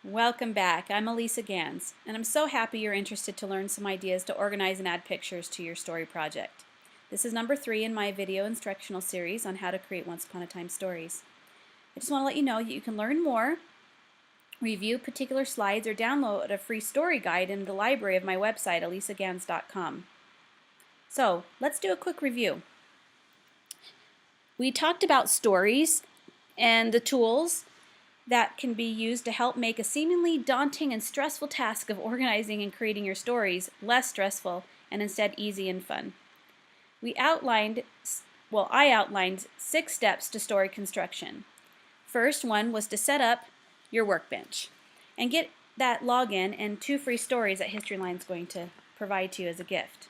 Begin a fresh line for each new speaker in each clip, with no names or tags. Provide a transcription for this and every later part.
Welcome back. I'm Elisa Ganz, and I'm so happy you're interested to learn some ideas to organize and add pictures to your story project. This is number 3 in my video instructional series on how to create Once Upon a Time stories. I just want to let you know that you can learn more, review particular slides, or download a free story guide in the library of my website, elisagans.com. So, let's do a quick review. We talked about stories and the tools that can be used to help make a seemingly daunting and stressful task of organizing and creating your stories less stressful and instead easy and fun. I outlined 6 steps to story construction. First one was to set up your workbench and get that login and 2 free stories that Historylines is going to provide to you as a gift.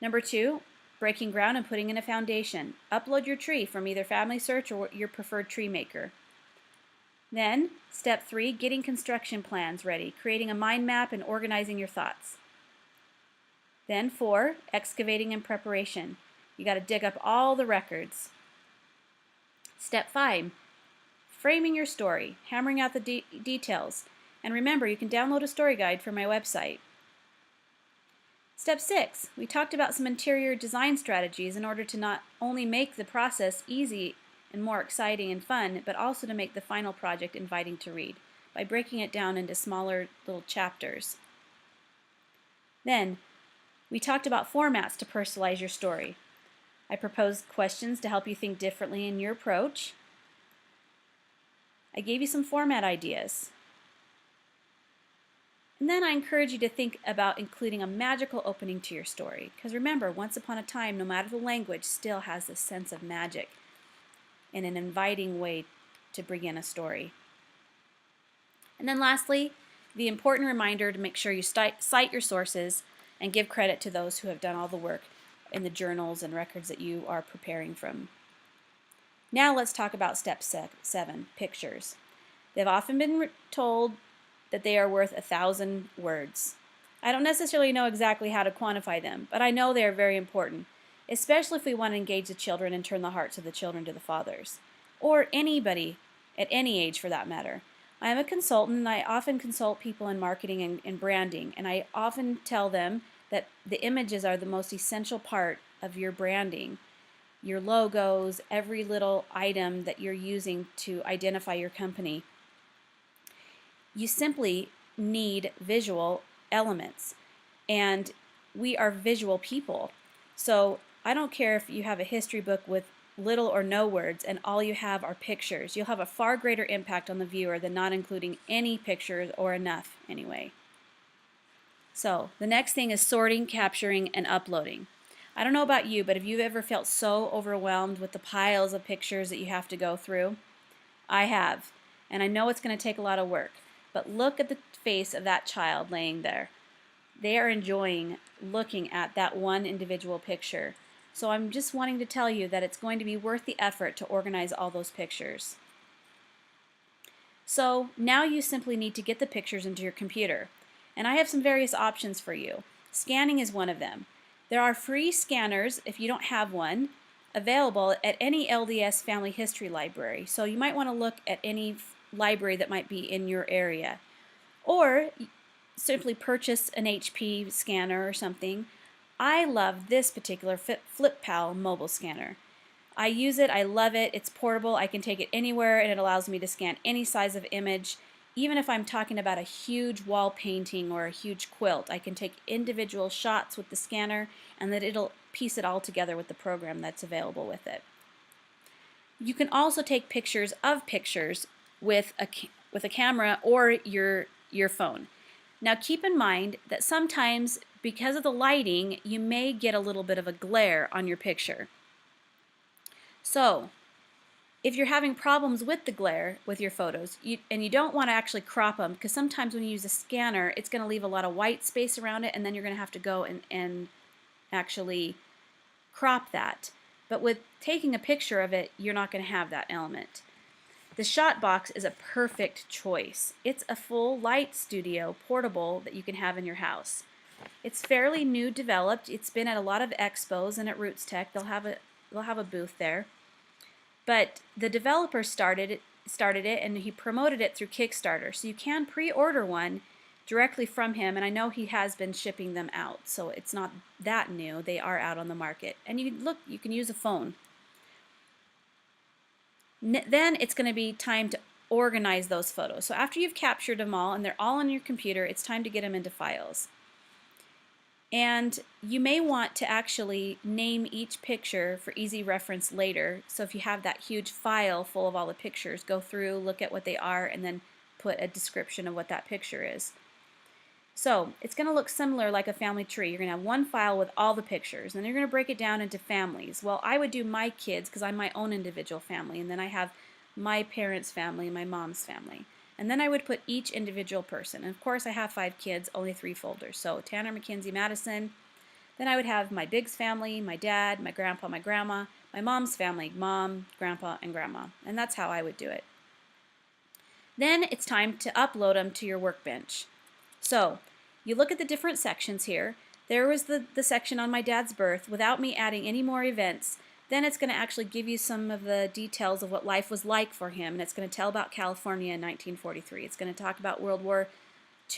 Number 2, breaking ground and putting in a foundation. Upload your tree from either Family Search or your preferred tree maker. Then, step 3, getting construction plans ready, creating a mind map and organizing your thoughts. Then 4, excavating and preparation. You got to dig up all the records. Step 5, framing your story, hammering out the details. And remember, you can download a story guide from my website. Step 6, we talked about some interior design strategies in order to not only make the process easy and more exciting and fun, but also to make the final project inviting to read by breaking it down into smaller little chapters. Then, we talked about formats to personalize your story. I proposed questions to help you think differently in your approach. I gave you some format ideas. And then I encourage you to think about including a magical opening to your story. Because remember, once upon a time, no matter the language, still has this sense of magic in an inviting way to bring in a story. And then lastly, the important reminder to make sure you cite your sources and give credit to those who have done all the work in the journals and records that you are preparing from. Now let's talk about step 7, pictures. They've often been told that they are worth 1,000 words. I don't necessarily know exactly how to quantify them, but I know they are very important, especially if we want to engage the children and turn the hearts of the children to the fathers, or anybody at any age for that matter. I am a consultant, and I often consult people in marketing and branding, and I often tell them that the images are the most essential part of your branding. Your logos, every little item that you're using to identify your company. You simply need visual elements, and we are visual people. So I don't care if you have a history book with little or no words and all you have are pictures. You'll have a far greater impact on the viewer than not including any pictures, or enough anyway. So the next thing is sorting, capturing, and uploading. I don't know about you, but have you ever felt so overwhelmed with the piles of pictures that you have to go through? I have, and I know it's going to take a lot of work. But look at the face of that child laying there. They are enjoying looking at that one individual picture. So I'm just wanting to tell you that it's going to be worth the effort to organize all those pictures. So now you simply need to get the pictures into your computer. And I have some various options for you. Scanning is one of them. There are free scanners, if you don't have one, available at any LDS family history library. So you might want to look at any library that might be in your area. Or simply purchase an HP scanner or something. I love this particular FlipPal mobile scanner. I use it, I love it, it's portable, I can take it anywhere, and it allows me to scan any size of image. Even if I'm talking about a huge wall painting or a huge quilt, I can take individual shots with the scanner, and then it'll piece it all together with the program that's available with it. You can also take pictures of pictures with a camera or your phone. Now keep in mind that sometimes, because of the lighting, you may get a little bit of a glare on your picture. So if you're having problems with the glare with your photos, and you don't want to actually crop them, because sometimes when you use a scanner, it's going to leave a lot of white space around it, and then you're going to have to go and actually crop that. But with taking a picture of it, you're not going to have that element. The shot box is a perfect choice. It's a full light studio portable that you can have in your house. It's fairly new developed. It's been at a lot of expos, and at Roots Tech they'll have a booth there. But the developer started started it, and he promoted it through Kickstarter. So you can pre-order one directly from him, and I know he has been shipping them out, so it's not that new. They are out on the market. And you can use a phone. Then it's going to be time to organize those photos. So after you've captured them all and they're all on your computer, it's time to get them into files. And you may want to actually name each picture for easy reference later. So if you have that huge file full of all the pictures, go through, look at what they are, and then put a description of what that picture is. So it's going to look similar like a family tree. You're going to have one file with all the pictures, and then you're going to break it down into families. Well, I would do my kids because I'm my own individual family, and then I have my parents' family and my mom's family. And then I would put each individual person. And of course I have 5 kids, only 3 folders. So Tanner, Mackenzie, Madison. Then I would have my Biggs family, my dad, my grandpa, my grandma, my mom's family, mom, grandpa, and grandma. And that's how I would do it. Then it's time to upload them to your workbench. So you look at the different sections here. There was the section on my dad's birth without me adding any more events. Then it's going to actually give you some of the details of what life was like for him, and it's going to tell about California in 1943. It's going to talk about World War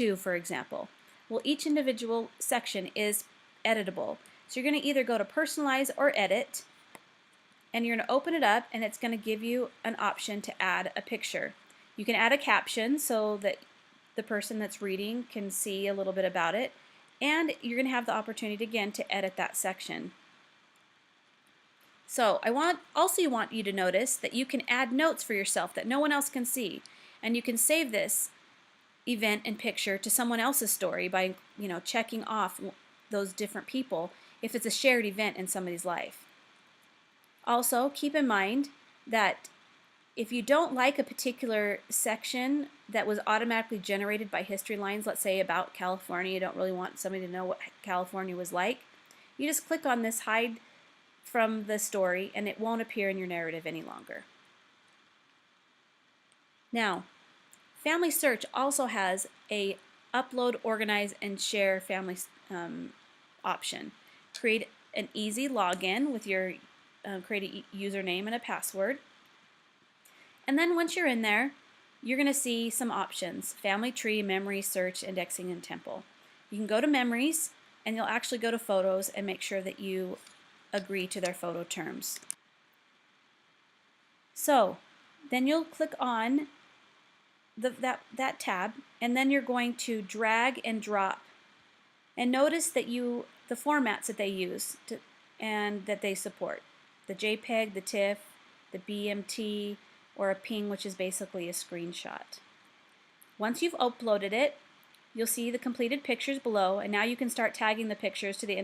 II, for example. Well, each individual section is editable. So you're going to either go to Personalize or Edit, and you're going to open it up, and it's going to give you an option to add a picture. You can add a caption so that the person that's reading can see a little bit about it, and you're going to have the opportunity again to edit that section. So I also want you to notice that you can add notes for yourself that no one else can see, and you can save this event and picture to someone else's story by checking off those different people if it's a shared event in somebody's life. Also, keep in mind that if you don't like a particular section that was automatically generated by Historylines, let's say about California, you don't really want somebody to know what California was like, you just click on this Hide from the story and it won't appear in your narrative any longer. Now, Family Search also has a upload, organize, and share family option. Create an easy login with your create a username and a password. And then once you're in there, you're going to see some options: Family Tree, Memory, Search, Indexing, and Temple. You can go to Memories, and you'll actually go to Photos and make sure that you agree to their photo terms. So then you'll click on that tab, and then you're going to drag and drop. And notice that the formats that they use and that they support: the JPEG, the TIFF, the BMT, or a PNG, which is basically a screenshot. Once you've uploaded it, you'll see the completed pictures below, and now you can start tagging the pictures to the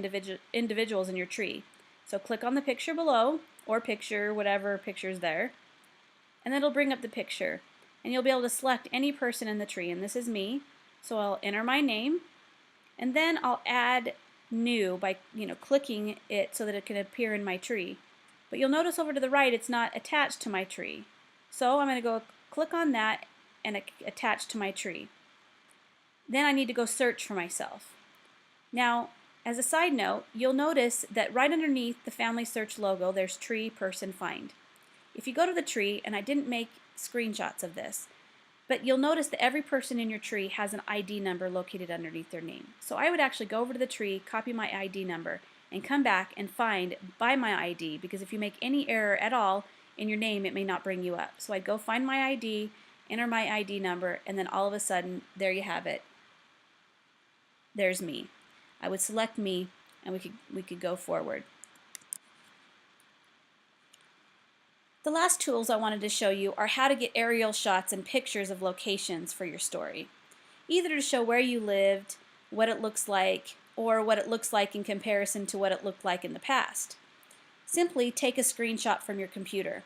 individuals in your tree. So click on the picture below, or picture, whatever picture is there, and then it'll bring up the picture. And you'll be able to select any person in the tree, and this is me. So I'll enter my name, and then I'll add new by clicking it so that it can appear in my tree. But you'll notice over to the right it's not attached to my tree. So I'm going to go click on that and attach to my tree. Then I need to go search for myself. Now, as a side note, you'll notice that right underneath the Family Search logo, there's Tree, Person, Find. If you go to the tree, and I didn't make screenshots of this, but you'll notice that every person in your tree has an ID number located underneath their name. So I would actually go over to the tree, copy my ID number, and come back and find by my ID, because if you make any error at all in your name, it may not bring you up. So I'd go find my ID, enter my ID number, and then all of a sudden, there you have it. There's me. I would select me, and we could go forward. The last tools I wanted to show you are how to get aerial shots and pictures of locations for your story, either to show where you lived, what it looks like, or what it looks like in comparison to what it looked like in the past. Simply take a screenshot from your computer.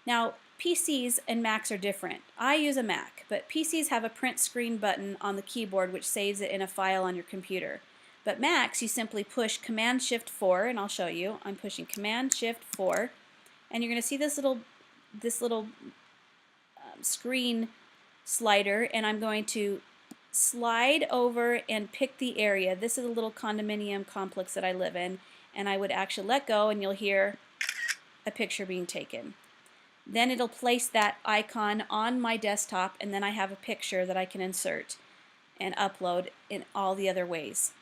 Now, PCs and Macs are different. I use a Mac, but PCs have a print screen button on the keyboard which saves it in a file on your computer. But Macs, you simply push Command-Shift-4, and I'll show you. I'm pushing Command-Shift-4, and you're going to see this little screen slider, and I'm going to slide over and pick the area. This is a little condominium complex that I live in, and I would actually let go, and you'll hear a picture being taken. Then it'll place that icon on my desktop, and then I have a picture that I can insert and upload in all the other ways.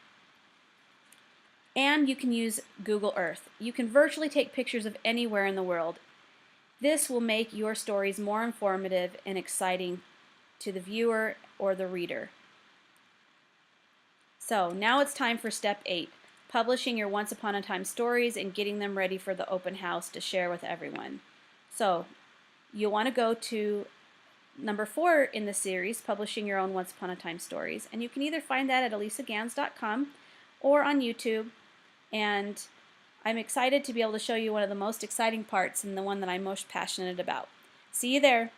And you can use Google Earth. You can virtually take pictures of anywhere in the world. This will make your stories more informative and exciting to the viewer or the reader. So now it's time for step 8, publishing your Once Upon a Time stories and getting them ready for the open house to share with everyone. So you'll want to go to number 4 in the series, publishing your own Once Upon a Time stories, and you can either find that at elisagans.com or on YouTube. And I'm excited to be able to show you one of the most exciting parts and the one that I'm most passionate about. See you there.